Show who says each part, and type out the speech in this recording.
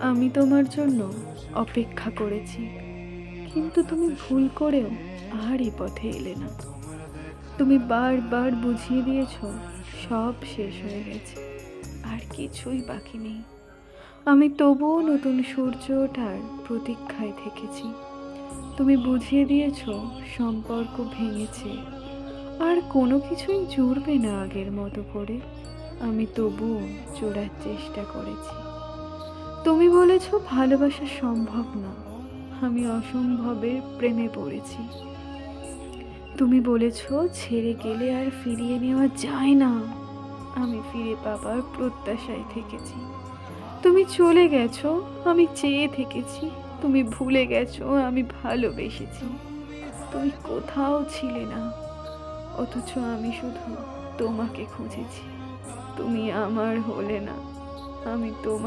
Speaker 1: আমি তোমার জন্য অপেক্ষা করেছি, কিন্তু তুমি ভুল করেও আর এই পথে এলে না। তুমি বারবার বুঝিয়ে দিয়েছ সব শেষ হয়ে গেছে, আর কিছুই বাকি নেই। আমি তবুও নতুন সূর্য ওঠার প্রতীক্ষায় থেকেছি। তুমি বুঝিয়ে দিয়েছ সম্পর্ক ভেঙেছে, আর কোনো কিছুই জুড়বে না আগের মতো করে। আমি তবুও জোড়ার চেষ্টা করেছি। তুমি বলেছ ভালোবাসা সম্ভব না, আমি অসম্ভবের প্রেমে পড়েছি। তুমি বলেছ ছেড়ে গেলে আর ফিরিয়ে নেওয়া যায় না, আমি ফিরে পাবার প্রত্যাশায় থেকেছি। তুমি চলে গেছো, আমি চেয়ে থেকেছি। তুমি ভুলে গেছো, আমি ভালোবেসেছি। তুমি কোথাও ছিলে না, অথচ আমি শুধু তোমাকে খুঁজেছি। তুমি আমার হলে না, আমি তোমার